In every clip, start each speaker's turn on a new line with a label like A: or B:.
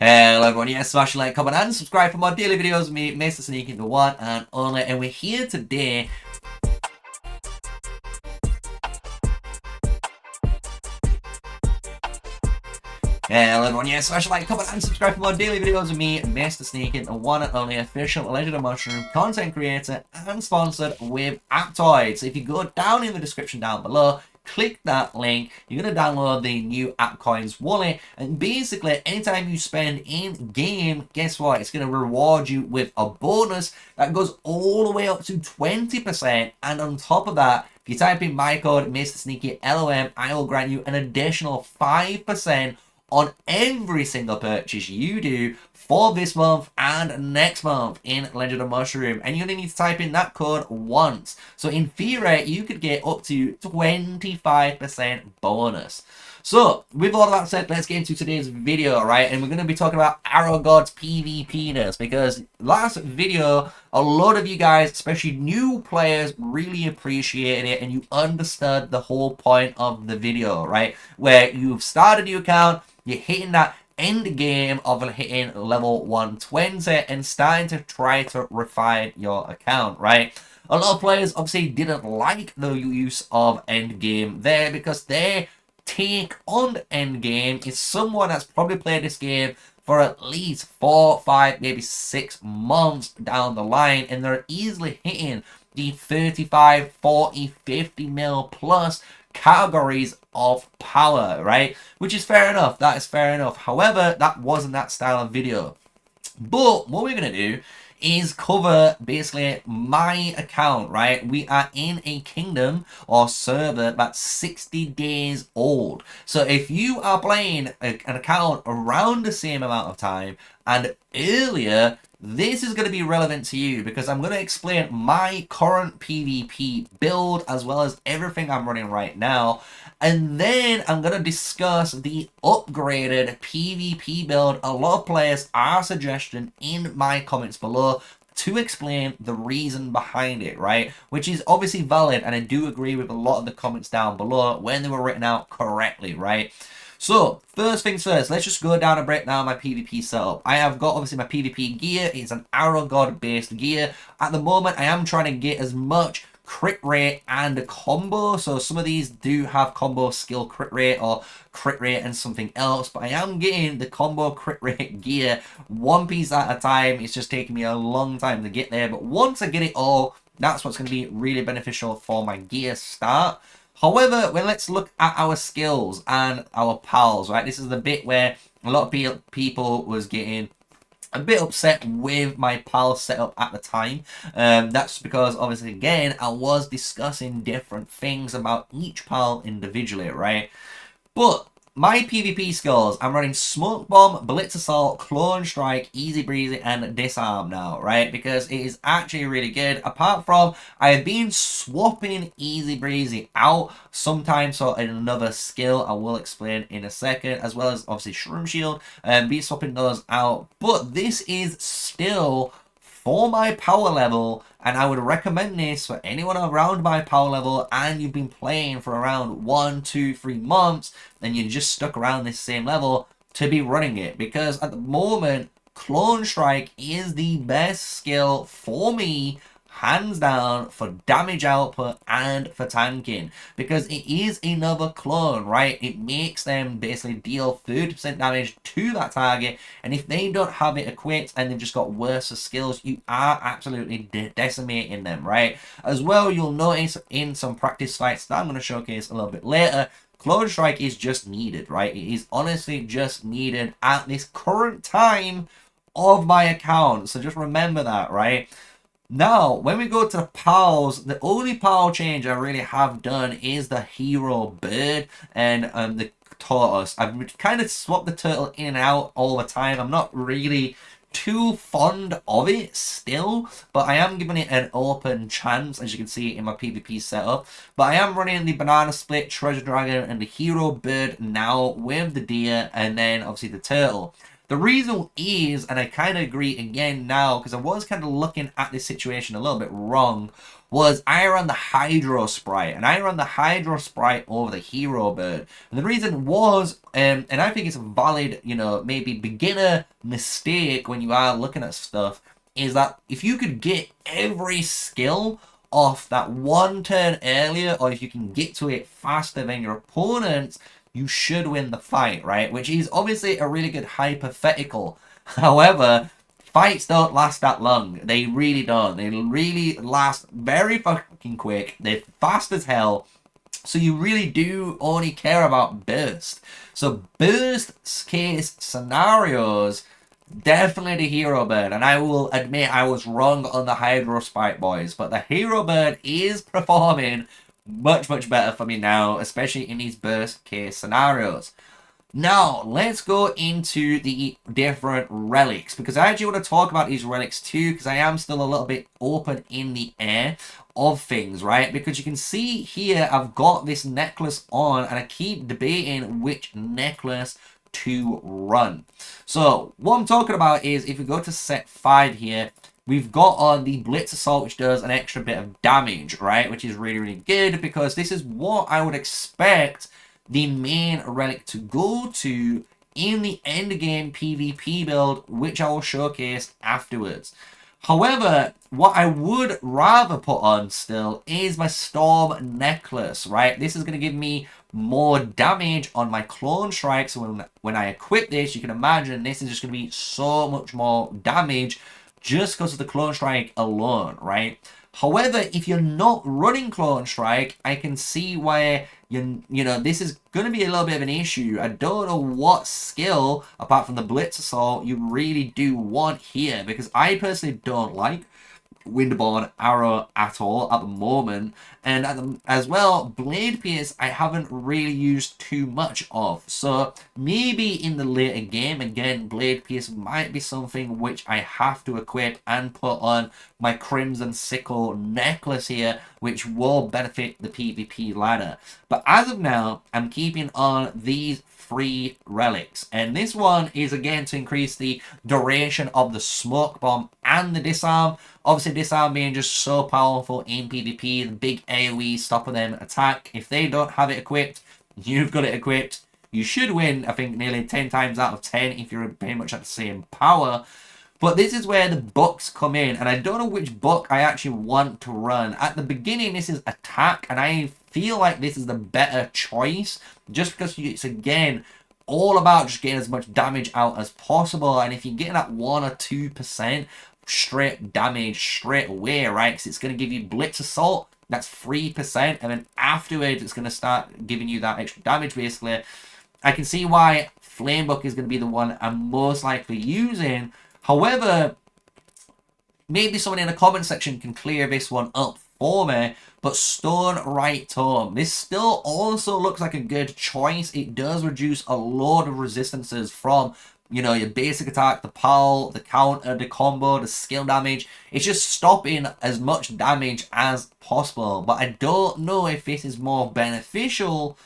A: Hello everyone, yes, smash a like, comment and subscribe for more daily videos with me, MrSneakyy, the one and only, and we're here today. Hello everyone, yes, smash a like, comment and subscribe for more daily videos with me, MrSneakyy, the one and only official Legend of Mushroom content creator and sponsored with Aptoids. So if you go down in the description down below, click that link, you're going to download the new AppCoins wallet, and basically anytime you spend in game, guess what, it's going to reward you with a bonus that goes all the way up to 20%, and on top of that, if you type in my code MrSneakyLOM, I will grant you an additional 5% on every single purchase you do for this month and next month in Legend of Mushroom, and you only need to type in that code once. So in theory, you could get up to 25% bonus. So with all that said, let's get into today's video, right? And we're going to be talking about Arrow God's PvP-ness, because last video, a lot of you guys, especially new players, really appreciated it, and you understood the whole point of the video, right? Where you've started a new account, you're hitting that end game of hitting level 120 and starting to try to refine your account, right? A lot of players obviously didn't like the use of end game there, because their take on end game is someone that's probably played this game for at least 4, 5, maybe 6 months down the line, and they're easily hitting the 35, 40, 50 mil plus categories of power, right? Which is fair enough. That is fair enough. However, that wasn't that style of video. But what we're going to do is cover basically my account, right? We are in a kingdom or server that's 60 days old. So if you are playing an account around the same amount of time and earlier, this is going to be relevant to you, because I'm going to explain my current PvP build as well as everything I'm running right now. And then I'm going to discuss the upgraded PvP build a lot of players are suggesting in my comments below to explain the reason behind it, right? Which is obviously valid, and I do agree with a lot of the comments down below when they were written out correctly, right? So, first things first, let's just go down and break down my PvP setup. I have got, obviously, my PvP gear. It's an Arrow God based gear. At the moment, I am trying to get as much crit rate and combo. So, some of these do have combo skill crit rate or crit rate and something else. But I am getting the combo crit rate gear one piece at a time. It's just taking me a long time to get there. But once I get it all, that's what's going to be really beneficial for my gear start. However, when let's look at our skills and our pals, right? This is the bit where a lot of people was getting a bit upset with my pal setup at the time. That's because, obviously, again, I was discussing different things about each pal individually, right? But my PvP skills, I'm running Smoke Bomb, Blitz Assault, Clone Strike, Easy Breezy, and Disarm now, right? Because it is actually really good. Apart from, I have been swapping Easy Breezy out sometimes for another skill I will explain in a second, as well as, obviously, Shroom Shield, and be swapping those out. But this is still for my power level, and I would recommend this for anyone around my power level and you've been playing for around 1, 2, 3 months and you're just stuck around this same level, to be running it, because at the moment Clone Strike is the best skill for me, hands down, for damage output and for tanking, because it is another clone, right? It makes them basically deal 30% damage to that target, and if they don't have it equipped and they've just got worse skills, you are absolutely decimating them, right? As well, you'll notice in some practice fights that I'm going to showcase a little bit later, Clone Strike is just needed, right? It is honestly just needed at this current time of my account, so just remember that, right? Now, when we go to the pals, the only pal change I really have done is the hero bird and the tortoise. I've kind of swapped the turtle in and out all the time. I'm not really too fond of it still, but I am giving it an open chance, as you can see in my PvP setup. But I am running the banana split, treasure dragon, and the hero bird now with the deer, and then obviously the turtle. The reason is, and I kind of agree again now, because I was kind of looking at this situation a little bit wrong, was I ran the Hydro Sprite, and I ran the Hydro Sprite over the Hero Bird. And the reason was, and I think it's a valid, you know, maybe beginner mistake when you are looking at stuff, is that if you could get every skill off that one turn earlier, or if you can get to it faster than your opponents, you should win the fight, right? Which is obviously a really good hypothetical. However, fights don't last that long. They really don't. They really last very fucking quick. They're fast as hell. So you really do only care about burst. So burst case scenarios, definitely the Hero Bird. And I will admit I was wrong on the Hydro Sprite, boys. But the Hero Bird is performing much, much better for me now, especially in these burst case scenarios. Now, let's go into the different relics, because I actually want to talk about these relics too, because I am still a little bit open in the air of things, right? Because you can see here, I've got this necklace on, and I keep debating which necklace to run. So, what I'm talking about is, if we go to set 5 here, we've got on the Blitz Assault, which does an extra bit of damage, right? Which is really, really good, because this is what I would expect the main relic to go to in the endgame PvP build, which I will showcase afterwards. However, what I would rather put on still is my Storm Necklace, right? This is going to give me more damage on my Clone Strike, so when I equip this, you can imagine this is just going to be so much more damage just because of the Clone Strike alone, right? However, if you're not running Clone Strike, I can see why you know, this is going to be a little bit of an issue. I don't know what skill, apart from the Blitz Assault, you really do want here, because I personally don't like Windborne Arrow at all at the moment, and as well, Blade Pierce I haven't really used too much of, so maybe in the later game, again, Blade Pierce might be something which I have to equip and put on my Crimson Sickle necklace here, which will benefit the PvP ladder. But as of now, I'm keeping on these 3 relics, and this one is again to increase the duration of the Smoke Bomb and the Disarm. Obviously, Disarm being just so powerful in PvP, the big AoE stopping them attack. If they don't have it equipped, you've got it equipped. You should win, I think, nearly 10 times out of 10 if you're pretty much at the same power. But this is where the books come in, and I don't know which book I actually want to run. At the beginning, this is Attack, and I feel like this is the better choice, just because it's, again, all about just getting as much damage out as possible. And if you're getting that 1 or 2% straight damage straight away, right, because it's going to give you Blitz Assault, that's 3%, and then afterwards it's going to start giving you that extra damage, basically. I can see why Flamebook is going to be the one I'm most likely using. However, maybe someone in the comment section can clear this one up for me, but Stone Right Tome, this still also looks like a good choice. It does reduce a load of resistances from, you know, your basic attack, the pal, the counter, the combo, the skill damage. It's just stopping as much damage as possible, but I don't know if this is more beneficial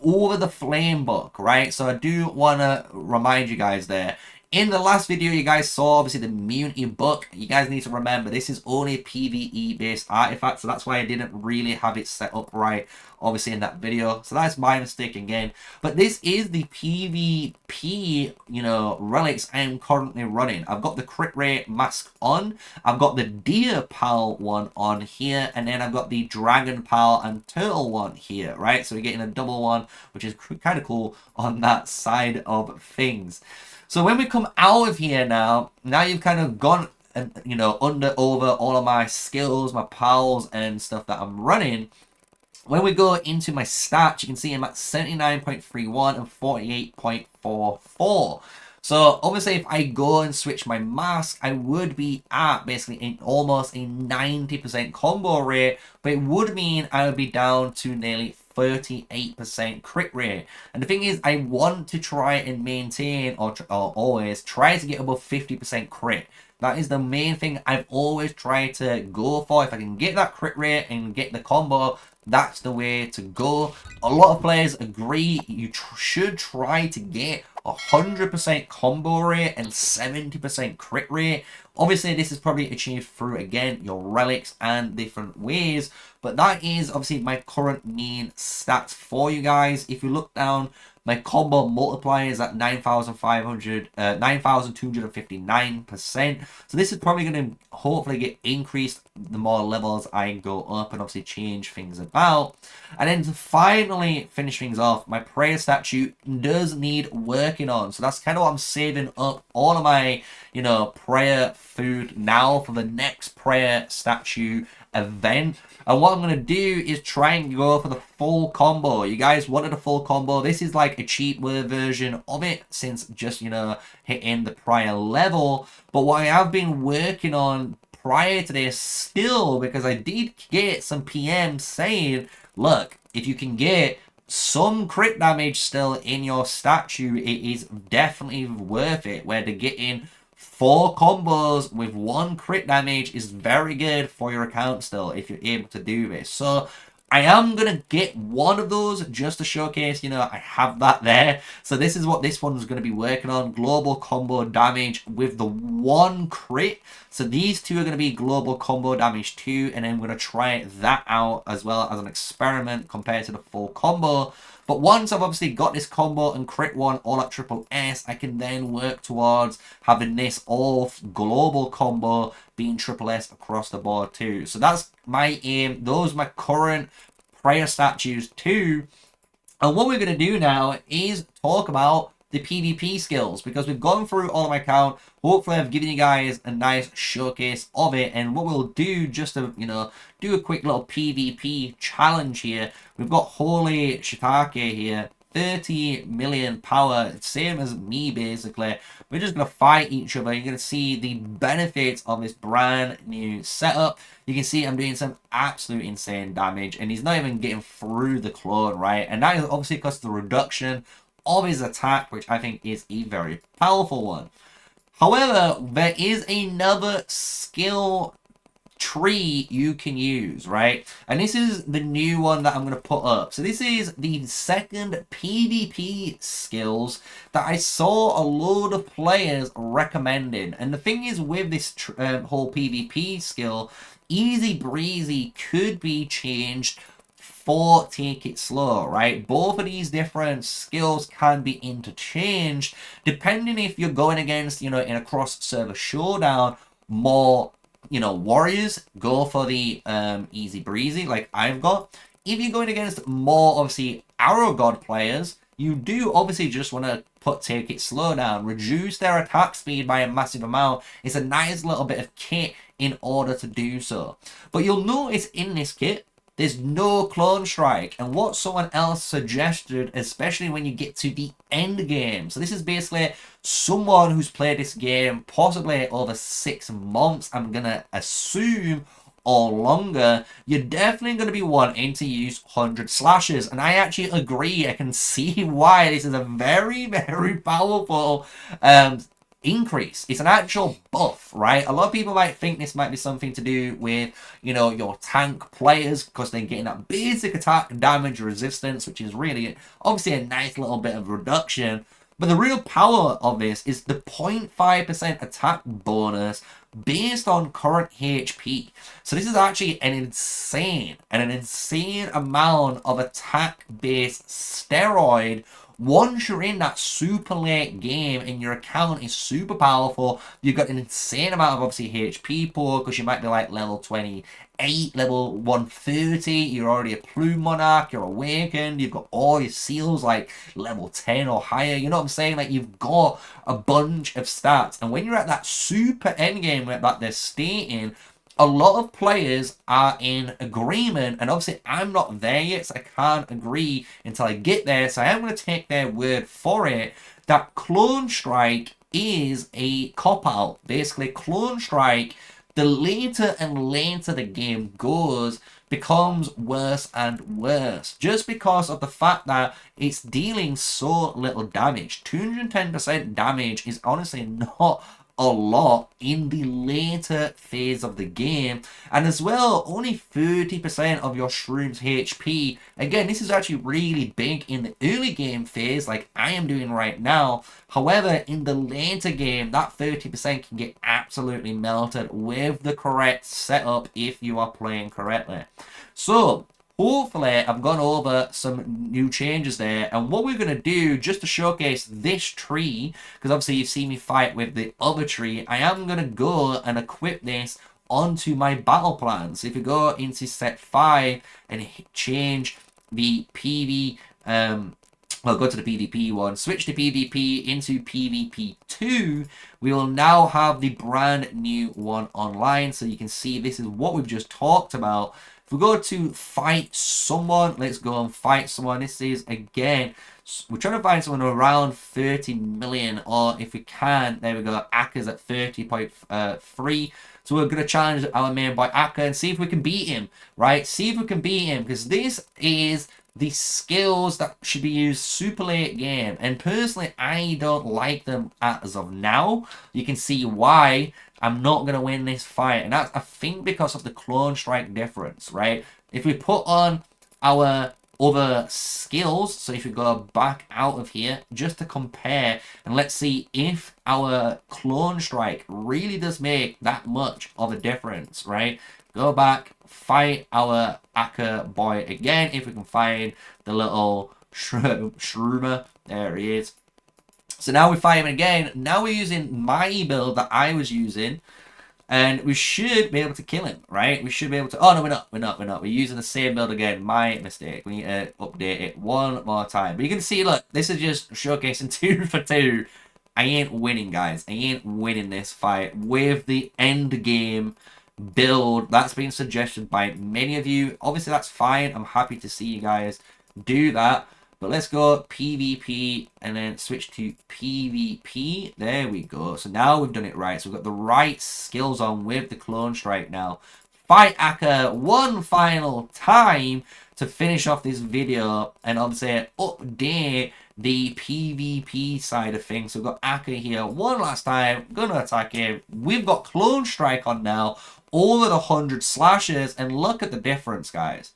A: over the Flame Book, right? So I do want to remind you guys there. In the last video, you guys saw, obviously, the immunity book. You guys need to remember, this is only a PvE-based artifact, so that's why I didn't really have it set up right, obviously, in that video. So that's my mistake again. But this is the PvP, you know, relics I am currently running. I've got the crit rate mask on. I've got the Deer Pal one on here. And then I've got the Dragon Pal and Turtle one here, right? So we're getting a double one, which is kind of cool on that side of things. So when we come out of here now you've kind of gone and, you know, over all of my skills, my pals and stuff that I'm running. When we go into my stats, you can see I'm at 79.31 and 48.44. So obviously if I go and switch my mask, I would be at basically almost a 90% combo rate, but it would mean I would be down to nearly 38% crit rate. And the thing is, I want to try and maintain or always try to get above 50% crit. That is the main thing I've always tried to go for. If I can get that crit rate and get the combo, that's the way to go. A lot of players agree you should try to get 100% combo rate and 70% crit rate. Obviously, this is probably achieved through, again, your relics and different ways. But that is obviously my current main stats for you guys. If you look down, my combo multiplier is at 9,259%. So this is probably going to hopefully get increased the more levels I go up and obviously change things about. And then to finally finish things off, my prayer statue does need working on. So that's kind of what I'm saving up all of my, you know, prayer food now for the next prayer statue event. And what I'm going to do is try and go for the full combo. You guys wanted a full combo. This is like a cheaper version of it since just, you know, hitting the prior level. But what I have been working on prior to this still, because I did get some PMs saying, look, if you can get some crit damage still in your statue, it is definitely worth it. Where to get in 4 combos with 1 crit damage is very good for your account still if you're able to do this. So I am going to get one of those just to showcase, you know, I have that there. So this is what this one's going to be working on. Global combo damage with the 1 crit. So these 2 are going to be global combo damage 2. And then we're going to try that out as well as an experiment compared to the full combo. But once I've obviously got this combo and crit 1 all at triple S, I can then work towards having this all global combo being triple S across the board too. So that's my aim. Those are my current prayer statues too. And what we're going to do now is talk about the PvP skills, because we've gone through all of my account. Hopefully I've given you guys a nice showcase of it, and what we'll do just to, you know, do a quick little PvP challenge here. We've got Holy Shiitake here, 30 million power, same as me basically. We're just going to fight each other. You're going to see the benefits of this brand new setup. You can see I'm doing some absolute insane damage, and he's not even getting through the clone, right? And that is obviously because of the reduction of his attack, which I think is a very powerful one. However, there is another skill tree you can use, right? And this is the new one that I'm going to put up. So this is the second PvP skills that I saw a load of players recommending. And the thing is with this whole PvP skill, easy breezy could be changed for take it slow, right? Both of these different skills can be interchanged depending if you're going against, you know, in a cross server showdown, more, you know, warriors go for the easy breezy like I've got. If you're going against more obviously arrow god players, you do obviously just want to put take it slow down, reduce their attack speed by a massive amount. It's a nice little bit of kit in order to do so. But you'll notice in this kit, there's no clone strike, and what someone else suggested, especially when you get to the end game. So this is basically someone who's played this game possibly over 6 months, I'm gonna assume, or longer. You're definitely going to be wanting to use 100 slashes, and I actually agree. I can see why this is a very, very powerful increase. It's an actual buff, right? A lot of people might think this might be something to do with, you know, your tank players, because they're getting that basic attack damage resistance, which is really obviously a nice little bit of reduction. But the real power of this is the 0.5% attack bonus based on current HP. So this is actually an insane amount of attack-based steroid. Once you're in that super late game and your account is super powerful, you've got an insane amount of obviously HP pool, because you might be like level 28, level 130, you're already a plume monarch, you're awakened, you've got all your seals like level 10 or higher, you know what I'm saying? Like, you've got a bunch of stats, and when you're at that super end game that they're stating, a lot of players are in agreement, and obviously I'm not there yet, so I can't agree until I get there, so I am going to take their word for it, that Clone Strike is a cop-out. Basically, Clone Strike, the later and later the game goes, becomes worse and worse, just because of the fact that it's dealing so little damage. 210% damage is honestly not a lot in the later phase of the game. And as well, only 30% of your shroom's HP. Again, this is actually really big in the early game phase, like I am doing right now. However, in the later game, that 30% can get absolutely melted with the correct setup if you are playing correctly. So, hopefully, I've gone over some new changes there. And what we're going to do, just to showcase this tree, because obviously you've seen me fight with the other tree, I am going to go and equip this onto my battle plan. So if you go into set 5 and change the PV, well, go to the PvP one, switch to PvP into PvP 2, we will now have the brand new one online. So you can see this is what we've just talked about. If we go to fight someone, let's go and fight someone. This is, again, we're trying to find someone around 30 million, or if we can, there we go, Akka's at 30.3. So we're going to challenge our main boy Akka and see if we can beat him, right? See if we can beat him, because this is the skills that should be used super late game. And personally, I don't like them as of now. You can see why I'm not going to win this fight. And that's, I think, because of the clone strike difference, right? If we put on our other skills, so if we go back out of here, just to compare, and let's see if our clone strike really does make that much of a difference, right? Go back, fight our Akka boy again, if we can find the little shroomer. There he is. So now we fight him again. Now we're using my build that I was using. And we should be able to kill him, right? We should be able to... Oh, no, we're not. We're using the same build again. My mistake. We need to update it one more time. But you can see, look, this is just showcasing 2 for 2. I ain't winning, guys. I ain't winning this fight with the end game build that's been suggested by many of you. Obviously, that's fine. I'm happy to see you guys do that. But let's go PvP and then switch to PvP. There we go. So now we've done it right. So we've got the right skills on with the clone strike now. Fight Akka one final time to finish off this video and obviously update the PvP side of things. So we've got Akka here one last time. Gonna attack him. We've got clone strike on now. Over the 100 slashes. And look at the difference, guys.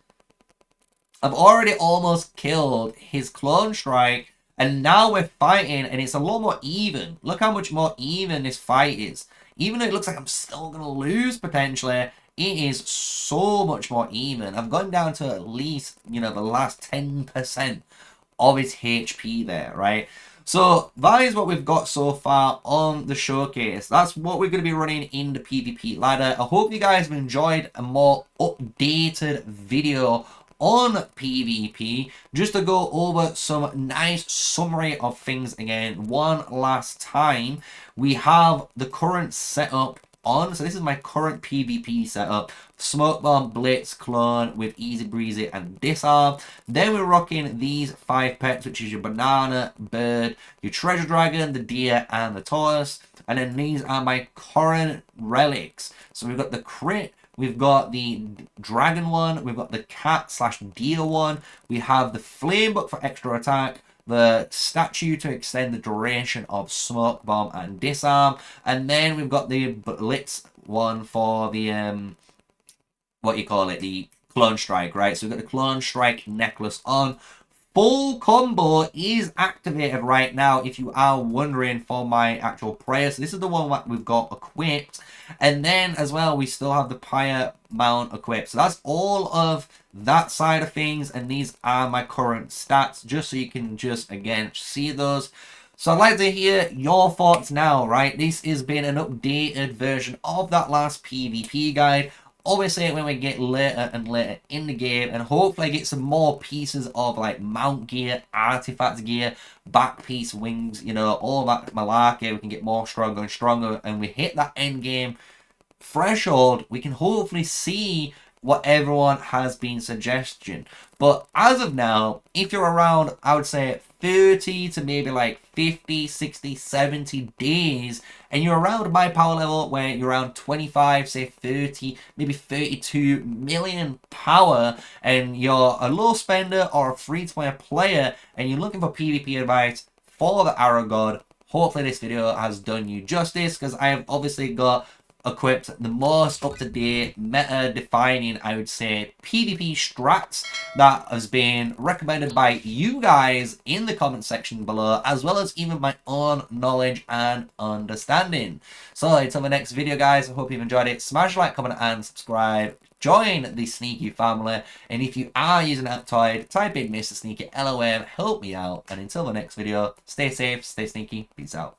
A: I've already almost killed his clone strike, and now we're fighting, and it's a lot more even. Look how much more even this fight is. Even though it looks like I'm still going to lose, potentially, it is so much more even. I've gone down to at least, you know, the last 10% of his HP there, right? So that is what we've got so far on the showcase. That's what we're going to be running in the PvP ladder. I hope you guys have enjoyed a more updated video on PvP, just to go over some nice summary of things again one last time. We have the current setup on, so this is my current PvP setup: smoke bomb, blitz, clone with easy breezy and disarm. Then we're rocking these 5 pets, which is your banana, bird, your treasure dragon, the deer and the tortoise. And then these are my current relics. So we've got the crit, we've got the dragon one, we've got the cat/deer one, we have the flame book for extra attack, the statue to extend the duration of smoke bomb and disarm, and then we've got the blitz one for the the clone strike, right? So we've got the clone strike necklace on. Full combo is activated right now, if you are wondering, for my actual prayer. So this is the one that we've got equipped. And then as well, we still have the pyre mount equipped. So that's all of that side of things. And these are my current stats, just so you can just, again, see those. So I'd like to hear your thoughts now, right? This has been an updated version of that last PvP guide. Obviously, when we get later and later in the game, and hopefully get some more pieces of like mount gear, artifact gear, back piece, wings, you know, all that malarkey, we can get more stronger and stronger, and we hit that end game threshold, we can hopefully see what everyone has been suggesting. But as of now, if you're around, I would say 30 to maybe like 50, 60, 70 days, and you're around my power level where you're around 25, say 30, maybe 32 million power, and you're a low spender or a free-to-play player, and you're looking for PvP advice for the Arrow God, hopefully this video has done you justice, because I have obviously got equipped the most up-to-date, meta-defining, I would say, PvP strats that has been recommended by you guys in the comment section below, as well as even my own knowledge and understanding. So until the next video, guys, I hope you've enjoyed it. Smash like, comment, and subscribe. Join the Sneakyy family, and if you are using Aptoide, type in MrSneakyy LOM, help me out. And until the next video, stay safe, stay sneaky, peace out.